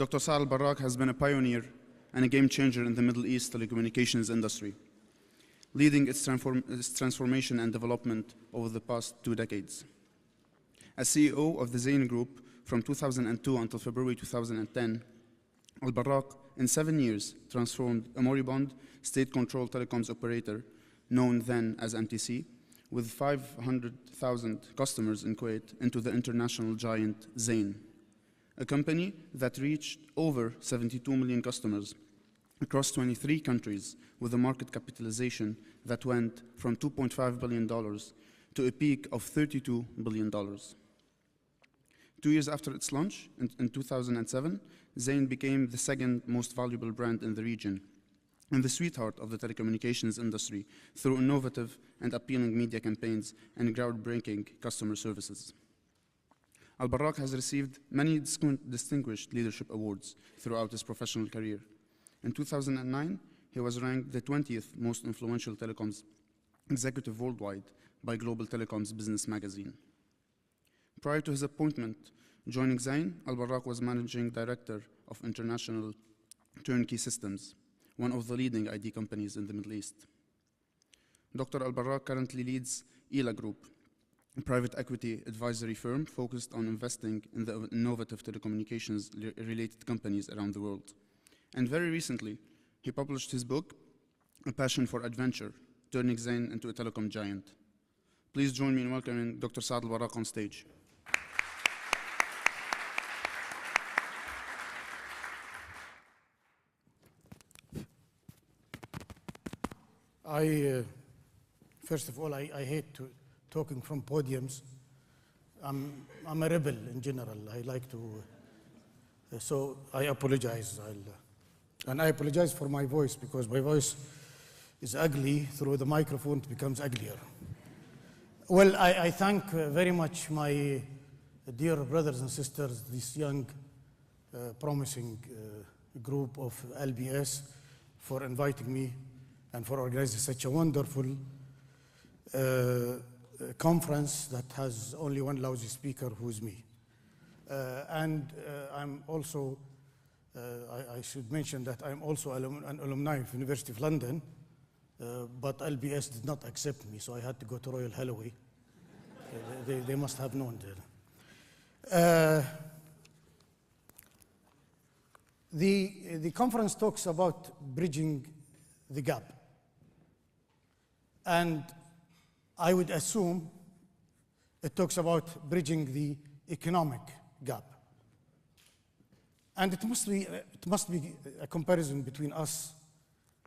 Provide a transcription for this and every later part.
Dr. Saad Al-Barrak has been a pioneer and a game changer in the Middle East telecommunications industry, leading its transformation and development over the past 2 decades. As CEO of the Zain Group from 2002 until February 2010, Al-Barrak, in 7 years, transformed a moribund state-controlled telecoms operator, known then as MTC, with 500,000 customers in Kuwait, into the international giant Zain, a company that reached over 72 million customers across 23 countries, with a market capitalization that went from $2.5 billion to a peak of $32 billion. 2 years after its launch, in 2007, Zain became the second most valuable brand in the region and the sweetheart of the telecommunications industry through innovative and appealing media campaigns and groundbreaking customer services. Al-Barrak has received many distinguished leadership awards throughout his professional career. In 2009, he was ranked the 20th most influential telecoms executive worldwide by Global Telecoms Business magazine. Prior to his appointment joining Zain, Al-Barrak was managing director of International Turnkey Systems, one of the leading ID companies in the Middle East. Dr. Al-Barrak currently leads ELA Group, a private equity advisory firm focused on investing in the innovative telecommunications-related companies around the world. And very recently, he published his book, A Passion for Adventure, Turning Zain into a Telecom Giant. Please join me in welcoming Dr. Saad Al-Barrak on stage. First of all, I hate talking from podiums. I'm a rebel in general. I like to, so I apologize. And I apologize for my voice, because my voice is ugly. Through the microphone, it becomes uglier. Well, I thank very much my dear brothers and sisters, this young, promising group of LBS, for inviting me and for organizing such a wonderful conference that has only one lousy speaker, who's me. I'm also, I should mention that I'm also an alumni of University of London, but LBS did not accept me, so I had to go to Royal Holloway. They must have known that. The conference talks about bridging the gap. And I would assume it talks about bridging the economic gap. And it must be a comparison between us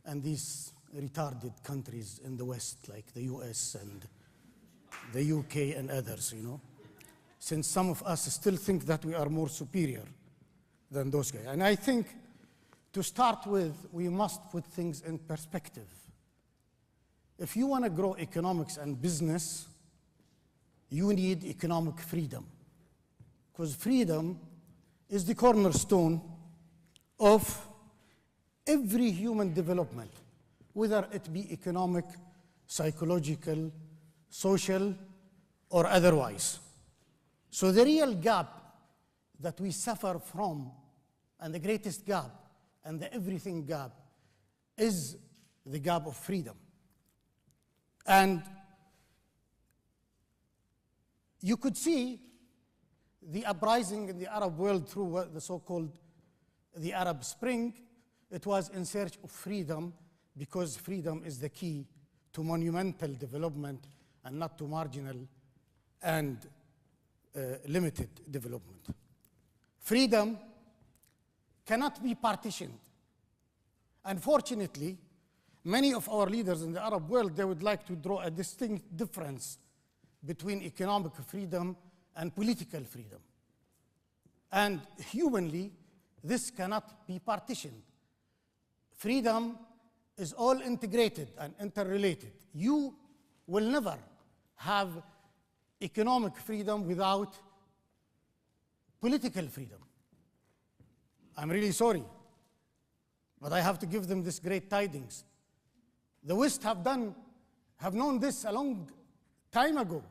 and these retarded countries in the West, like the US and the UK and others, you know, since some of us still think that we are more superior than those guys. And I think, to start with, we must put things in perspective. If you want to grow economics and business, you need economic freedom, because freedom is the cornerstone of every human development, whether it be economic, psychological, social, or otherwise. So the real gap that we suffer from, and the greatest gap, and the everything gap, is the gap of freedom. And you could see the uprising in the Arab world through the so-called the Arab Spring. It was in search of freedom, because freedom is the key to monumental development and not to marginal and limited development. Freedom cannot be partitioned. Unfortunately, many of our leaders in the Arab world, they would like to draw a distinct difference between economic freedom and political freedom. And humanly, this cannot be partitioned. Freedom is all integrated and interrelated. You will never have economic freedom without political freedom. I'm really sorry, but I have to give them this great tidings. The West have known this a long time ago,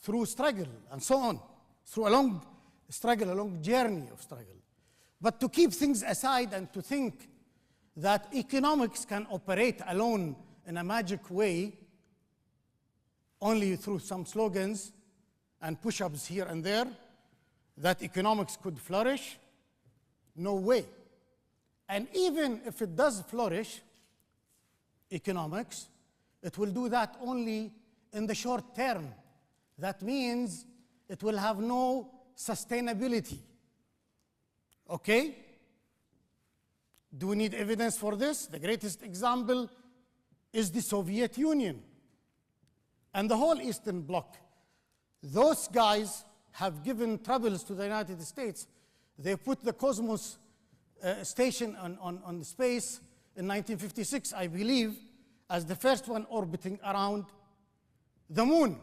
through struggle and so on, through a long struggle, a long journey of struggle. But to keep things aside and to think that economics can operate alone in a magic way, only through some slogans and push-ups here and there, that economics could flourish, no way. And even if it does flourish, economics, it will do that only in the short term. That means it will have no sustainability. Okay? Do we need evidence for this? The greatest example is the Soviet Union and the whole Eastern Bloc. Those guys have given troubles to the United States. They put the Cosmos station on space in 1956, I believe, as the first one orbiting around the moon.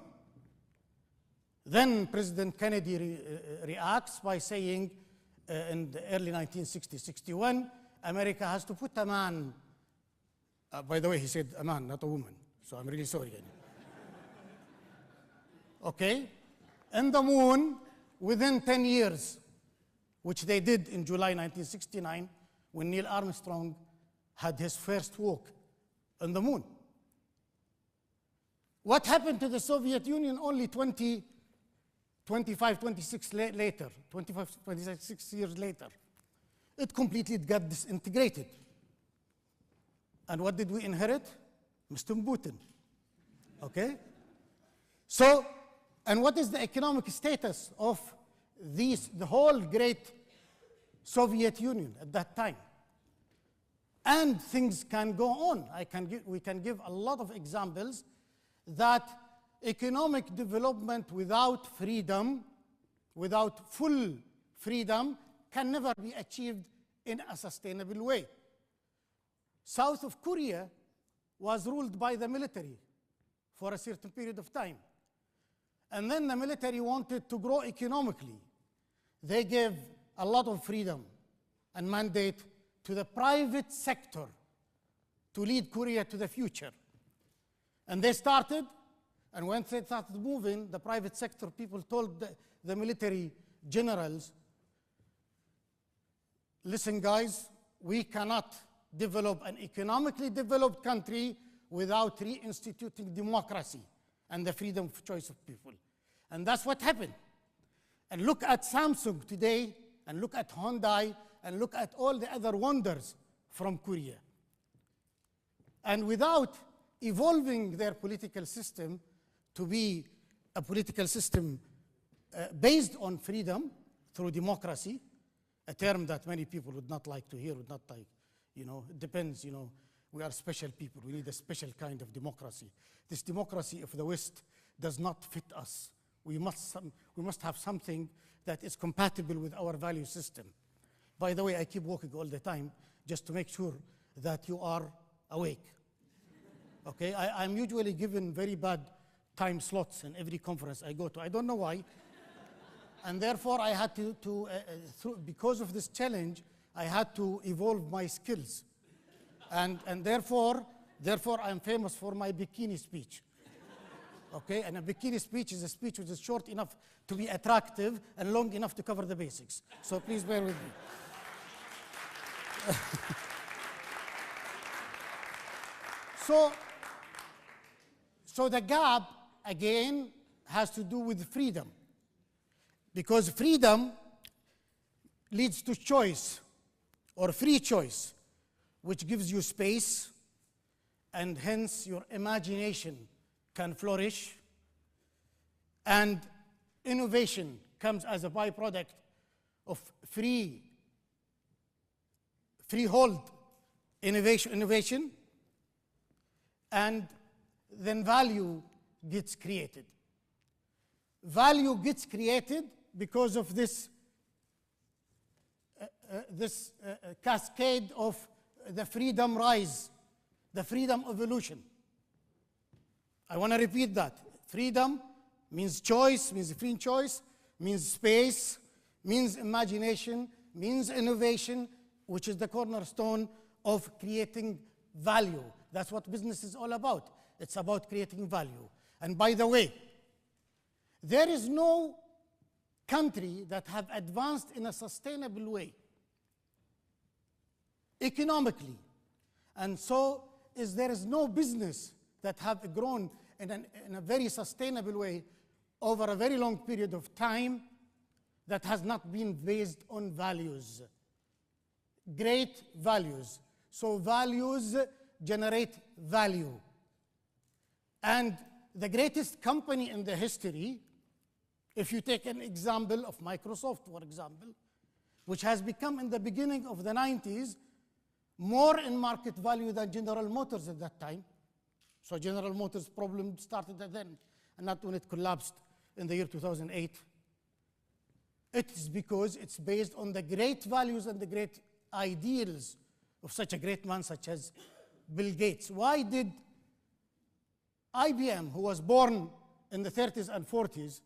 Then President Kennedy reacts by saying in the early 1960-61, America has to put a man, by the way, he said a man, not a woman, so I'm really sorry. Okay? And the moon within 10 years, which they did in July 1969, when Neil Armstrong had his first walk on the moon. What happened to the Soviet Union only 26 years later? It completely got disintegrated. And what did we inherit? Mr. Putin. Okay? So, and what is the economic status of the whole great Soviet Union at that time? And things can go on. We can give a lot of examples that economic development without freedom, without full freedom, can never be achieved in a sustainable way. South of Korea was ruled by the military for a certain period of time. And then the military wanted to grow economically. They gave a lot of freedom and mandate to the private sector to lead Korea to the future. And they started, and when they started moving, the private sector people told the military generals, listen guys, we cannot develop an economically developed country without reinstituting democracy and the freedom of choice of people. And that's what happened. And look at Samsung today, and look at Hyundai, and look at all the other wonders from Korea. And without evolving their political system to be a political system based on freedom through democracy, a term that many people would not like to hear, would not like, it depends, we are special people. We need a special kind of democracy. This democracy of the West does not fit us. We must have something that is compatible with our value system. By the way, I keep walking all the time just to make sure that you are awake. Okay, I'm usually given very bad time slots in every conference I go to. I don't know why. And therefore, I had because of this challenge, I had to evolve my skills. And therefore, I'm famous for my bikini speech. Okay, and a bikini speech is a speech which is short enough to be attractive and long enough to cover the basics. So please bear with me. So the gap, again, has to do with freedom. Because freedom leads to choice, or free choice, which gives you space, and hence your imagination can flourish, and innovation comes as a byproduct of freehold innovation, and then value gets created. Value gets created because of this cascade of the freedom rise, the freedom evolution. I want to repeat that. Freedom means choice, means free choice, means space, means imagination, means innovation, which is the cornerstone of creating value. That's what business is all about. It's about creating value. And by the way, there is no country that have advanced in a sustainable way economically. And so there is no business that have grown in a very sustainable way over a very long period of time that has not been based on values. Great values. So values generate value. And the greatest company in the history, if you take an example of Microsoft, for example, which has become in the beginning of the 90s more in market value than General Motors at that time. So General Motors' problem started then, and not when it collapsed in the year 2008. It is because it's based on the great values and the great ideals of such a great man such as Bill Gates. Why did IBM, who was born in the 30s and 40s,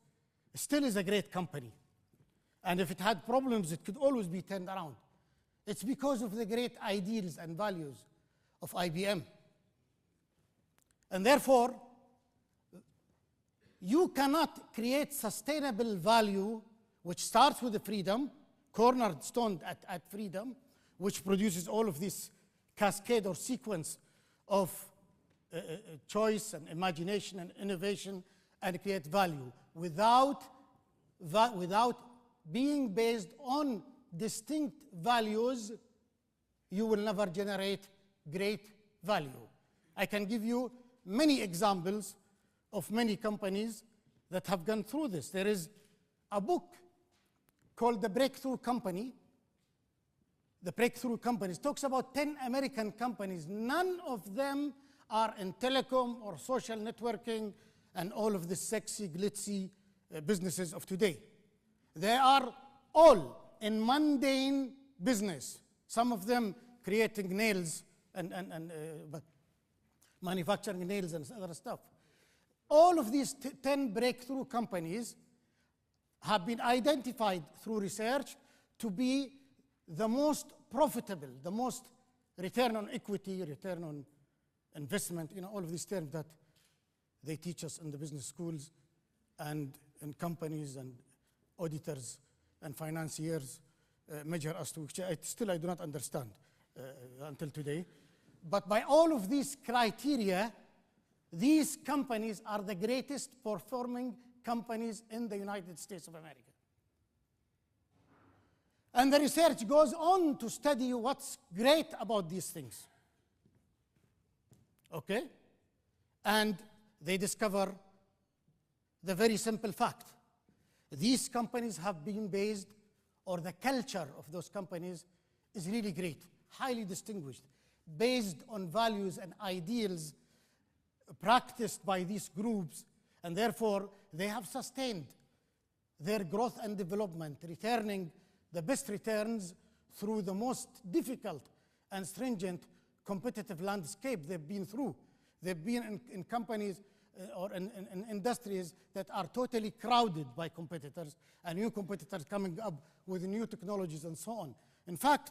still is a great company? And if it had problems, it could always be turned around. It's because of the great ideals and values of IBM. And therefore, you cannot create sustainable value which starts with the freedom, cornerstone at freedom, which produces all of this cascade or sequence of choice and imagination and innovation and create value without being based on distinct values. You will never generate great value. I can give you many examples of many companies that have gone through this. There is a book called The Breakthrough Company. The Breakthrough Companies talks about 10 American companies. None of them are in telecom or social networking and all of the sexy, glitzy businesses of today. They are all in mundane business. Some of them creating nails and manufacturing nails and other stuff. All of these 10 breakthrough companies have been identified through research to be the most profitable, the most return on equity, return on investment, all of these terms that they teach us in the business schools and in companies and auditors and financiers measure us to, which I do not understand until today. But by all of these criteria, these companies are the greatest performing companies in the United States of America. And the research goes on to study what's great about these things. Okay? And they discover the very simple fact. These companies have been based, or the culture of those companies is really great, highly distinguished, based on values and ideals practiced by these groups, and therefore they have sustained their growth and development, returning the best returns through the most difficult and stringent competitive landscape they've been through. They've been in companies or in industries that are totally crowded by competitors, and new competitors coming up with new technologies and so on. In fact,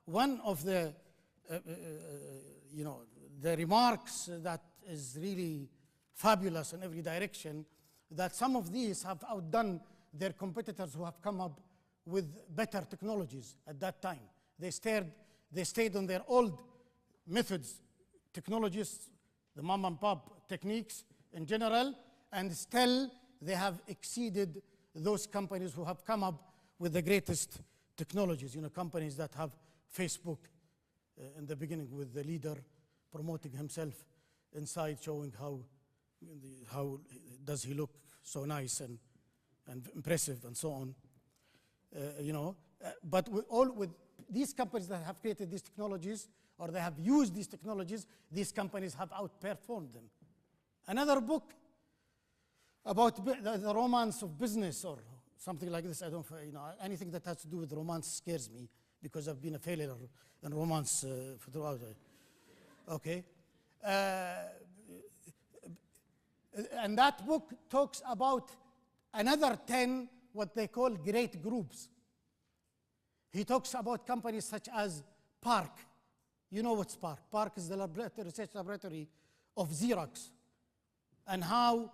one of the the remarks that is really fabulous in every direction, that some of these have outdone their competitors who have come up with better technologies at that time. They stayed on their old methods, technologies, the mom and pop techniques in general, and still they have exceeded those companies who have come up with the greatest technologies. Companies that have Facebook in the beginning with the leader promoting himself inside, showing how does he look so nice and impressive and so on. But with these companies that have created these technologies, or they have used these technologies, these companies have outperformed them. Another book about the romance of business or something like this. I don't, anything that has to do with romance scares me because I've been a failure in romance throughout. Okay. And that book talks about another 10, what they call great groups. He talks about companies such as Park. You know what's Park? Park is the research laboratory of Xerox, and how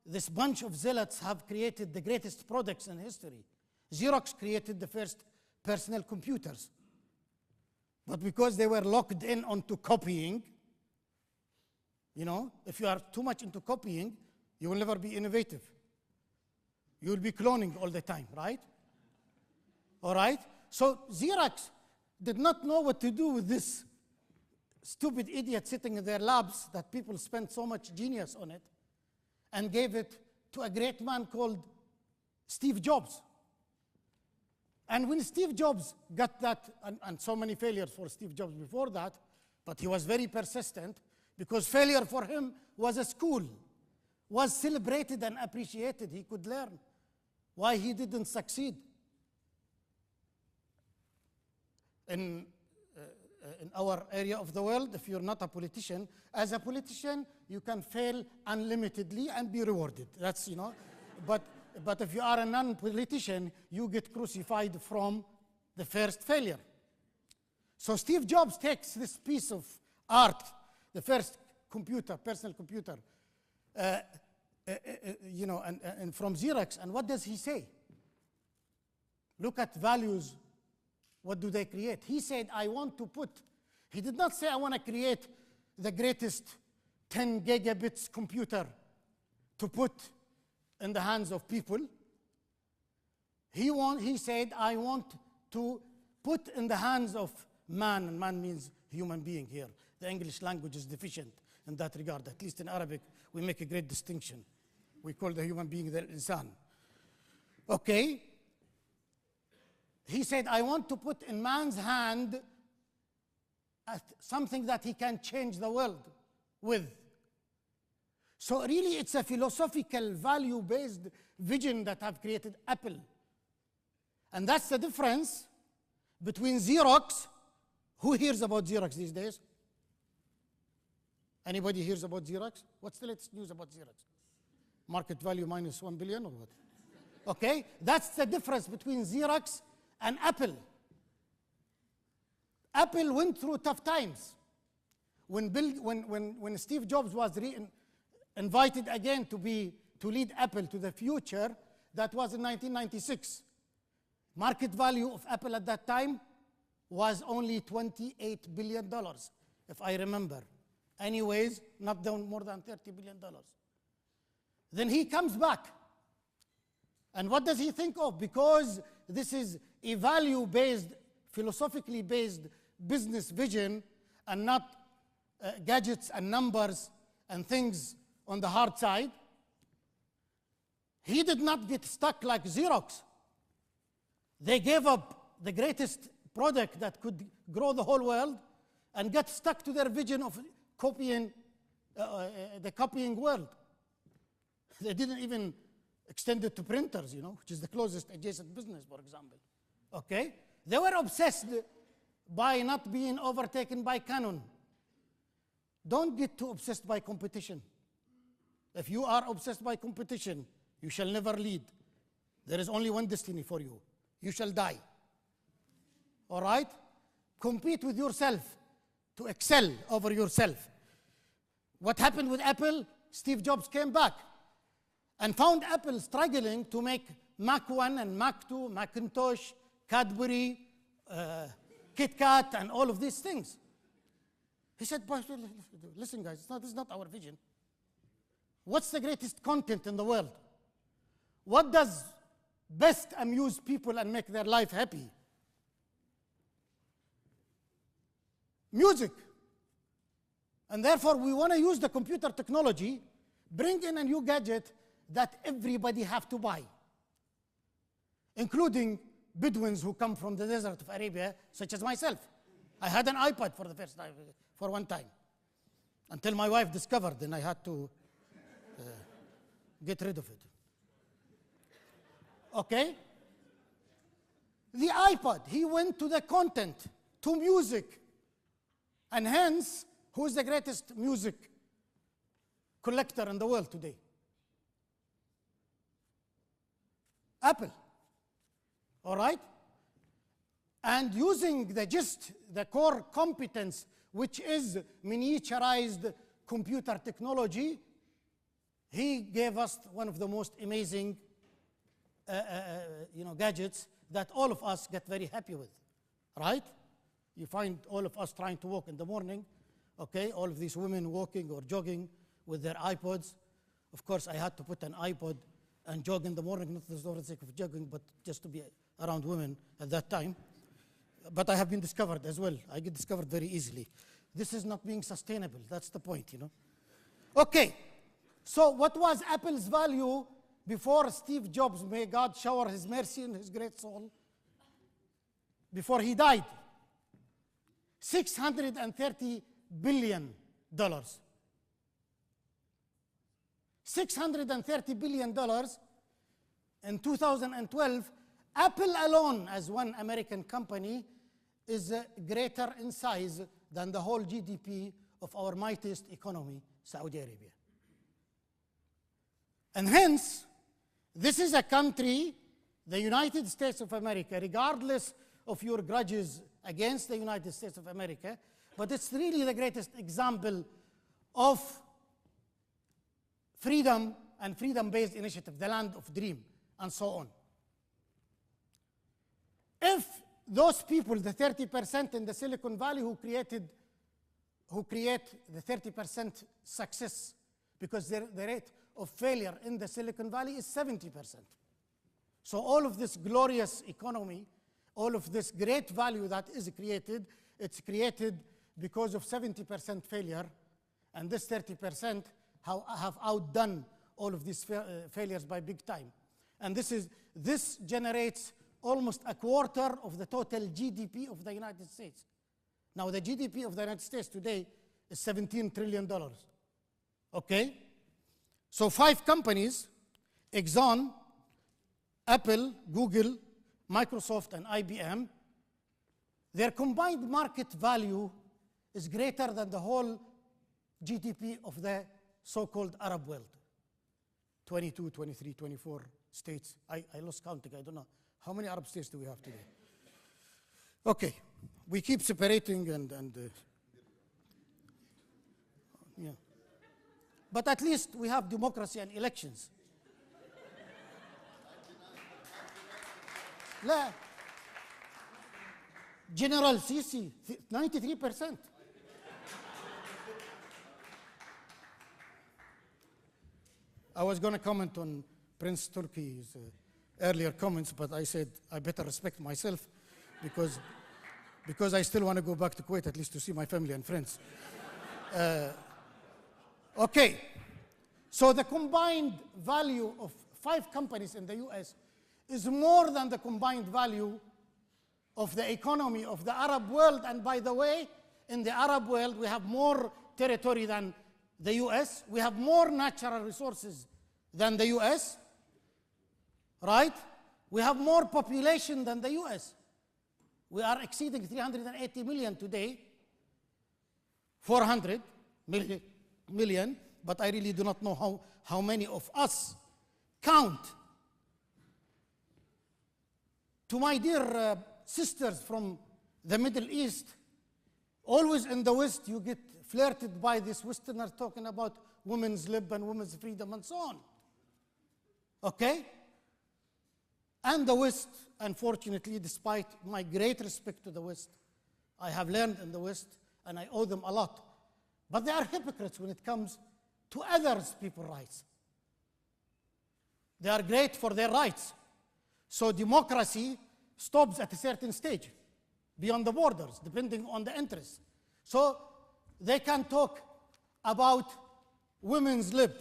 this bunch of zealots have created the greatest products in history. Xerox created the first personal computers. But because they were locked in onto copying, if you are too much into copying, you will never be innovative. You will be cloning all the time, right? All right? So Xerox did not know what to do with this stupid idiot sitting in their labs that people spent so much genius on it, and gave it to a great man called Steve Jobs. And when Steve Jobs got that, and so many failures for Steve Jobs before that, but he was very persistent, because failure for him was a school, was celebrated and appreciated. He could learn why he didn't succeed. In our area of the world, if you're not a politician, as a politician, you can fail unlimitedly and be rewarded. That's, but if you are a non-politician, you get crucified from the first failure. So Steve Jobs takes this piece of art, the first computer, personal computer, and from Xerox, and what does he say? Look at values. What do they create? He said, he did not say, I want to create the greatest 10 gigabits computer to put in the hands of people. He said, I want to put in the hands of man, and man means human being here. The English language is deficient in that regard. At least in Arabic, we make a great distinction. We call the human being the insan. Okay? He said, I want to put in man's hand something that he can change the world with. So really, it's a philosophical, value-based vision that have created Apple. And that's the difference between Xerox. Who hears about Xerox these days? Anybody hears about Xerox? What's the latest news about Xerox? Market value minus 1 billion or what? Okay, that's the difference between Xerox and Apple. Apple went through tough times. When Steve Jobs was invited again to lead Apple to the future, that was in 1996. Market value of Apple at that time was only $28 billion, if I remember. Anyways, not down more than $30 billion. Then he comes back. And what does he think of? Because this is a value-based, philosophically based business vision, and not gadgets and numbers and things on the hard side. He did not get stuck like Xerox. They gave up the greatest product that could grow the whole world and got stuck to their vision of copying the copying world. They didn't even extend it to printers, which is the closest adjacent business, for example. Okay? They were obsessed by not being overtaken by Canon. Don't get too obsessed by competition. If you are obsessed by competition, you shall never lead. There is only one destiny for you. You shall die. All right? Compete with yourself to excel over yourself. What happened with Apple? Steve Jobs came back and found Apple struggling to make Mac 1 and Mac 2, Macintosh, Cadbury, KitKat, and all of these things. He said, listen guys, this is not our vision. What's the greatest content in the world? What does best amuse people and make their life happy? Music. And therefore, we want to use the computer technology, bring in a new gadget that everybody have to buy, including Bedouins who come from the desert of Arabia, such as myself. I had an iPod for the first time, for one time, until my wife discovered, and I had to get rid of it. Okay? The iPod, he went to the content, to music. And hence, who is the greatest music collector in the world today? Apple. All right? And using the core competence, which is miniaturized computer technology, he gave us one of the most amazing gadgets that all of us get very happy with, right? You find all of us trying to walk in the morning, okay? All of these women walking or jogging with their iPods. Of course, I had to put an iPod and jog in the morning, not for the sake of jogging, but just to be around women at that time. But I have been discovered as well. I get discovered very easily. This is not being sustainable. That's the point, you know. Okay, so what was Apple's value before Steve Jobs, may God shower his mercy in his great soul, before he died? $630 billion. $630 billion in 2012. Apple alone, as one American company, is greater in size than the whole GDP of our mightiest economy, Saudi Arabia. And hence, this is a country, the United States of America, regardless of your grudges against the United States of America, but it's really the greatest example of freedom and freedom-based initiative, the land of dream, and so on. If those people, the 30% in the Silicon Valley who create the 30% success, because the rate of failure in the Silicon Valley is 70%. So all of this glorious economy, all of this great value that is created, it's created because of 70% failure, and this 30% have outdone all of these failures by big time. And this generates almost a quarter of the total GDP of the United States. Now, the GDP of the United States today is $17 trillion. Okay? So 5 companies, Exxon, Apple, Google, Microsoft, and IBM, their combined market value is greater than the whole GDP of the so-called Arab world. 22, 23, 24 states. I lost counting. I don't know. How many Arab states do we have today? Okay. We keep separating and yeah. But at least we have democracy and elections. لا. General Sisi, 93%. I was going to comment on Prince Turki's earlier comments, but I said I better respect myself because I still want to go back to Kuwait at least to see my family and friends. Okay, so the combined value of 5 companies in the US is more than the combined value of the economy of the Arab world. And by the way, in the Arab world, we have more territory than the US. We have more natural resources than the US, right? We have more population than the US. We are exceeding 380 million today, 400 million, but I really do not know how many of us count. To my dear sisters from the Middle East, always in the West, you get flirted by these Westerners talking about women's lib and women's freedom and so on. Okay? And the West, unfortunately, despite my great respect to the West, I have learned in the West, and I owe them a lot. But they are hypocrites when it comes to others' people's rights. They are great for their rights. So democracy stops at a certain stage, beyond the borders, depending on the interests. So they can talk about women's lib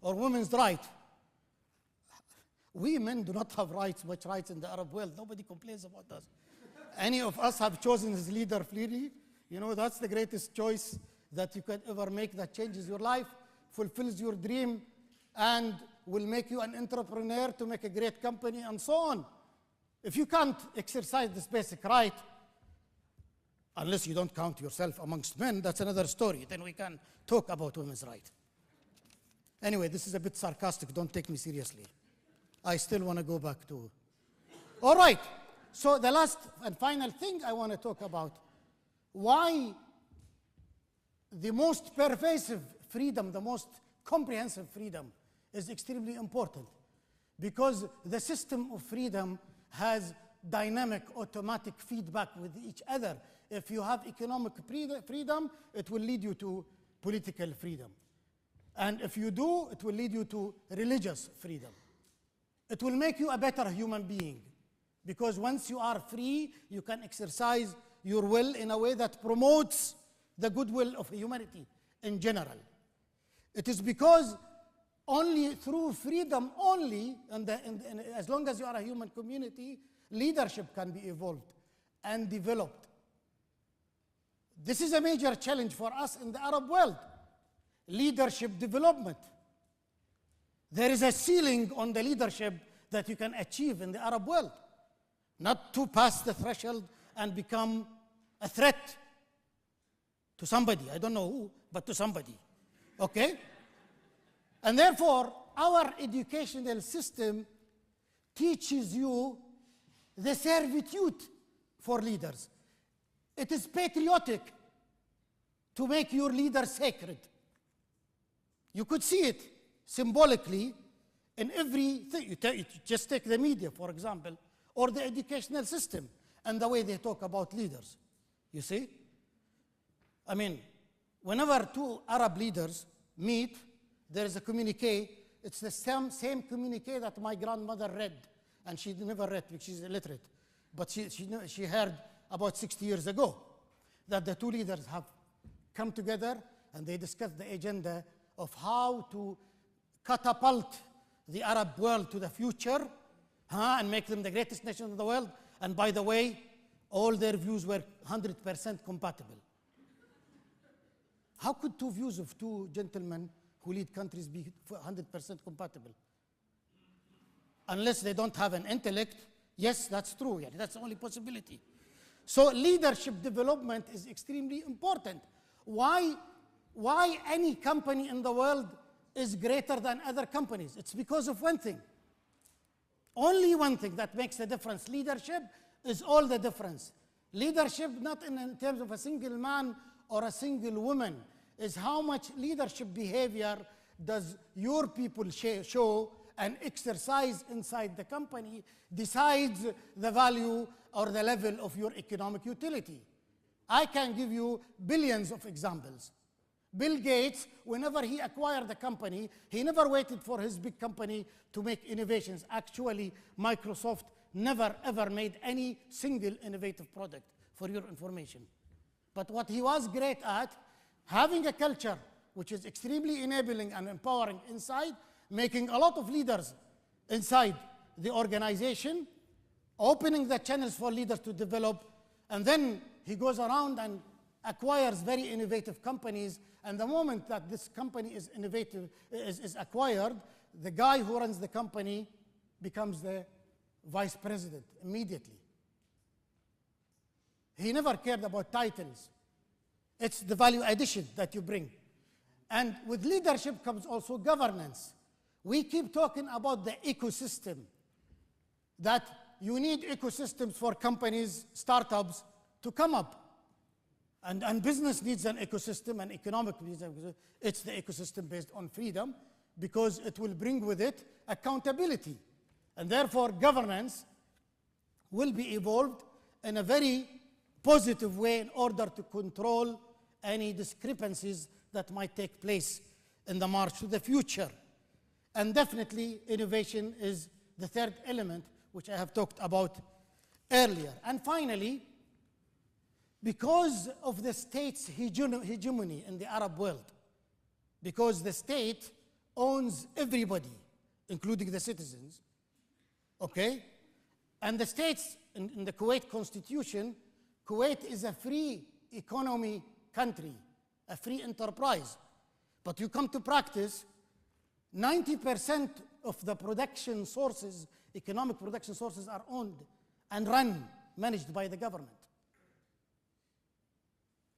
or women's right. We men do not have much rights in the Arab world. Nobody complains about us. Any of us have chosen his leader freely. You know, that's the greatest choice that you could ever make, that changes your life, fulfills your dream, and will make you an entrepreneur to make a great company, and so on. If you can't exercise this basic right, unless you don't count yourself amongst men, that's another story. Then we can talk about women's rights. Anyway, this is a bit sarcastic. Don't take me seriously. I still want to go back to. All right. So the last and final thing I want to talk about, why the most pervasive freedom, the most comprehensive freedom is extremely important. Because the system of freedom has dynamic, automatic feedback with each other. If you have economic freedom, it will lead you to political freedom. And if you do, it will lead you to religious freedom. It will make you a better human being, because once you are free, you can exercise your will in a way that promotes the goodwill of humanity in general. It is because only through freedom only, and as long as you are a human community, leadership can be evolved and developed. This is a major challenge for us in the Arab world. Leadership development. There is a ceiling on the leadership that you can achieve in the Arab world. Not to pass the threshold and become a threat to somebody. I don't know who, but to somebody. Okay? And therefore, our educational system teaches you the servitude for leaders. It is patriotic to make your leader sacred. You could see it symbolically in everything. You just take the media, for example, or the educational system and the way they talk about leaders. You see? I mean, whenever two Arab leaders meet, there is a communique. It's the same communique that my grandmother read, and she never read because she's illiterate. But she heard about 60 years ago that the two leaders have come together and they discussed the agenda of how to catapult the Arab world to the future and make them the greatest nation in the world. And by the way, all their views were 100% compatible. How could two views of two gentlemen who lead countries be 100% compatible? Unless they don't have an intellect. Yes, that's true. Yeah, that's the only possibility. So leadership development is extremely important. Why any company in the world is greater than other companies? It's because of one thing. Only one thing that makes a difference. Leadership is all the difference. Leadership, not in terms of a single man or a single woman, is how much leadership behavior does your people show and exercise inside the company decides the value or the level of your economic utility. I can give you billions of examples. Bill Gates, whenever he acquired a company, he never waited for his big company to make innovations. Actually, Microsoft never ever made any single innovative product, for your information. But what he was great at, having a culture which is extremely enabling and empowering inside, making a lot of leaders inside the organization, opening the channels for leaders to develop, and then he goes around and acquires very innovative companies, and the moment that this company is innovative, is acquired, the guy who runs the company becomes the vice president immediately. He never cared about titles. It's the value addition that you bring. And with leadership comes also governance. We keep talking about the ecosystem, that you need ecosystems for companies, startups to come up. And business needs an ecosystem, and economic needs an ecosystem. It's the ecosystem based on freedom, because it will bring with it accountability. And therefore, governance will be evolved in a very positive way in order to control any discrepancies that might take place in the march to the future. And definitely, innovation is the third element, which I have talked about earlier. And finally, because of the state's hegemony in the Arab world, because the state owns everybody, including the citizens, okay? And the states, in the Kuwait constitution, Kuwait is a free economy country, a free enterprise. But you come to practice, 90% of the production sources, economic production sources, are owned and run, managed by the government.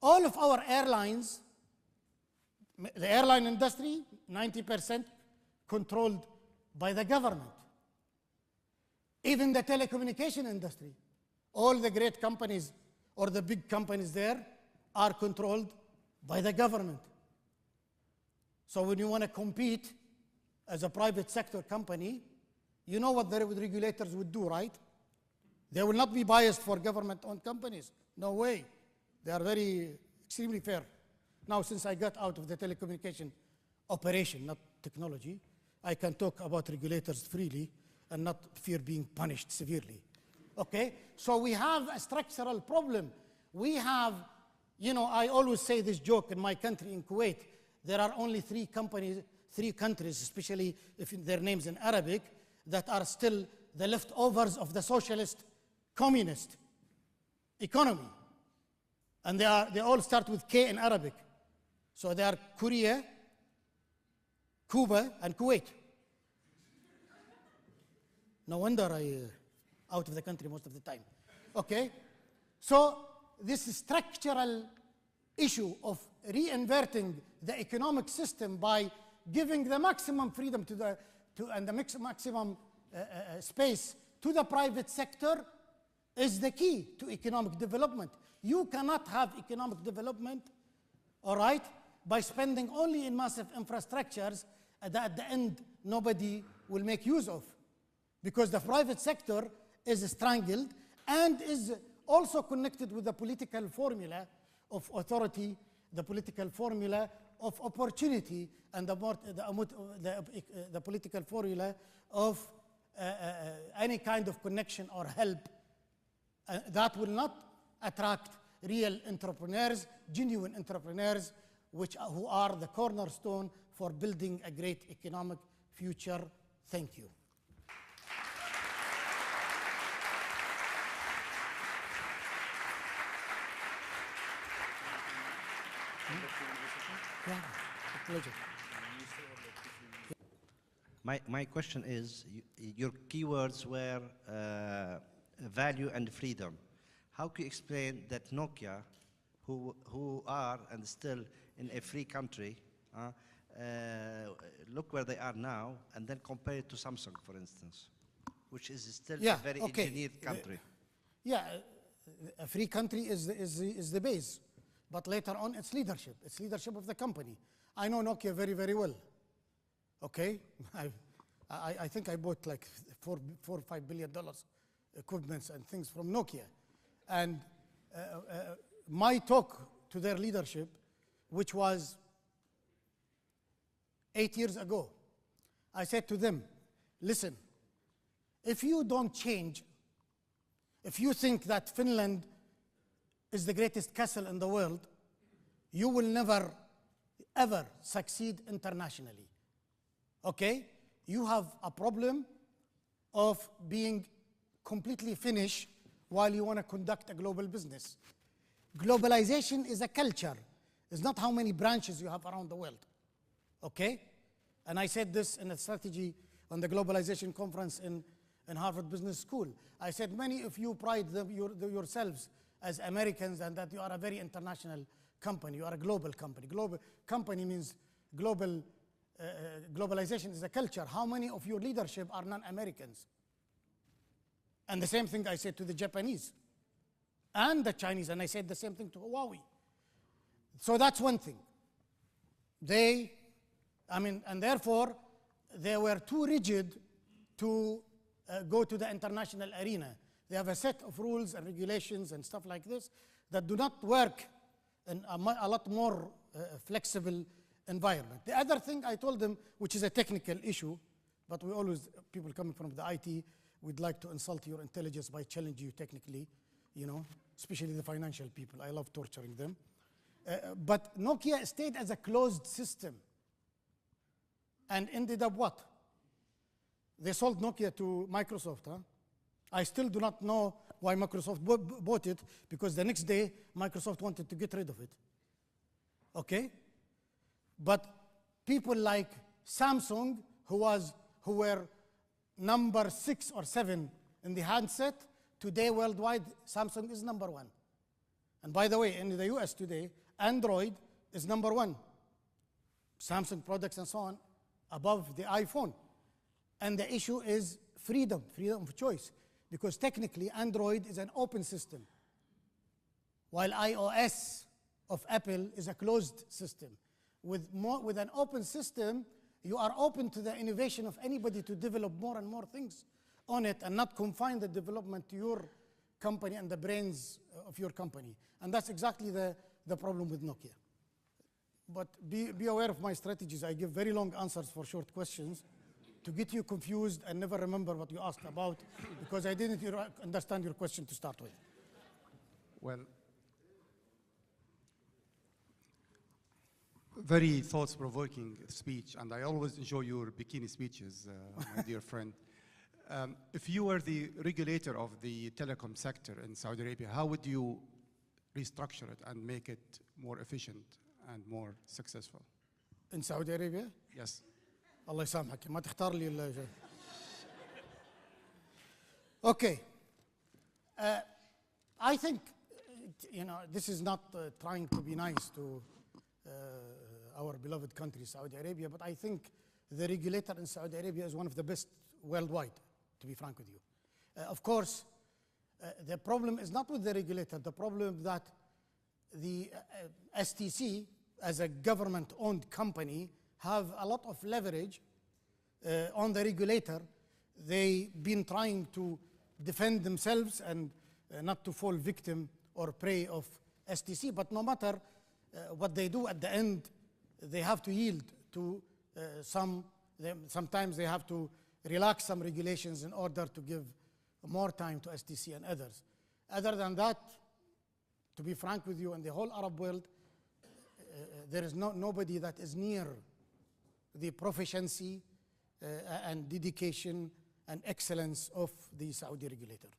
All of our airlines, the airline industry, 90% controlled by the government. Even the telecommunication industry, all the great companies or the big companies there are controlled by the government. So when you want to compete as a private sector company, you know what the regulators would do, right? They will not be biased for government-owned companies. No way. They are very extremely fair. Now, since I got out of the telecommunication operation, not technology, I can talk about regulators freely and not fear being punished severely. Okay? So we have a structural problem. We have, you know, I always say this joke in my country, in Kuwait, there are only three countries, especially if their names in Arabic, that are still the leftovers of the socialist communist economy. And they all start with K in Arabic. So they are Korea, Cuba, and Kuwait. No wonder I out of the country most of the time. Okay? So this structural issue of reinverting the economic system by giving the maximum freedom and the maximum space to the private sector is the key to economic development. You cannot have economic development, all right, by spending only in massive infrastructures that at the end nobody will make use of, because the private sector is strangled and is also connected with the political formula of authority, the political formula of opportunity, and the political formula of any kind of connection or help that will not attract real entrepreneurs, genuine entrepreneurs, who are the cornerstone for building a great economic future. Thank you. Yeah, a pleasure. My question is, your keywords were value and freedom. How can you explain that Nokia, who are and still in a free country, look where they are now, and then compare it to Samsung, for instance, which is still a very engineered country? A free country is the base, but later on it's leadership of the company. I know Nokia very, very well. Okay, I think I bought like $4 or $5 billion equipments and things from Nokia, and my talk to their leadership, which was 8 years ago, I said to them, listen, if you don't change, if you think that Finland is the greatest castle in the world, you will never, ever succeed internationally. Okay? You have a problem of being completely Finnish while you want to conduct a global business. Globalization is a culture. It's not how many branches you have around the world. Okay? And I said this in a strategy on the globalization conference in Harvard Business School. I said, many of you pride yourselves as Americans and that you are a very international company. You are a global company. Global company means global. Globalization is a culture. How many of your leadership are non-Americans? And the same thing I said to the Japanese and the Chinese, and I said the same thing to Huawei. So that's one thing. And therefore, they were too rigid to go to the international arena. They have a set of rules and regulations and stuff like this that do not work in a lot more flexible environment. The other thing I told them, which is a technical issue, but we always, people coming from the IT, we'd like to insult your intelligence by challenging you technically, you know, especially the financial people. I love torturing them. But Nokia stayed as a closed system and ended up what? They sold Nokia to Microsoft. Huh? I still do not know why Microsoft bought it, because the next day Microsoft wanted to get rid of it. Okay? But people like Samsung, who were number 6 or 7 in the handset, today worldwide, Samsung is number 1. And by the way, in the US today, Android is number 1. Samsung products and so on, above the iPhone. And the issue is freedom of choice. Because technically, Android is an open system, while iOS of Apple is a closed system. With an open system, you are open to the innovation of anybody to develop more and more things on it and not confine the development to your company and the brains of your company. And that's exactly the problem with Nokia. But be aware of my strategies. I give very long answers for short questions to get you confused and never remember what you asked about, because I didn't understand your question to start with. Well, very thought-provoking speech, and I always enjoy your bikini speeches, my dear friend. If you were the regulator of the telecom sector in Saudi Arabia, how would you restructure it and make it more efficient and more successful? In Saudi Arabia? Yes. الله يسامحك ما تختار لي ال Okay. I think, this is not trying to be nice to our beloved country, Saudi Arabia, but I think the regulator in Saudi Arabia is one of the best worldwide, to be frank with you. Of course, the problem is not with the regulator. The problem is that the STC, as a government-owned company, have a lot of leverage on the regulator. They've been trying to defend themselves and not to fall victim or prey of STC, but no matter what they do at the end, they have to yield to sometimes they have to relax some regulations in order to give more time to STC and others. Other than that, to be frank with you, in the whole Arab world, there is nobody that is near the proficiency and dedication and excellence of the Saudi regulator.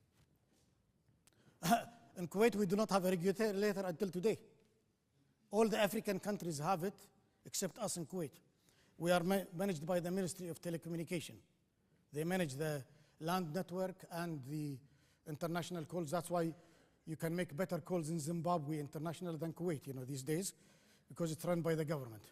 In Kuwait, we do not have a regulator until today. All the African countries have it, except us in Kuwait. We are managed by the Ministry of Telecommunication. They manage the land network and the international calls. That's why you can make better calls in Zimbabwe international than Kuwait, these days, because it's run by the government.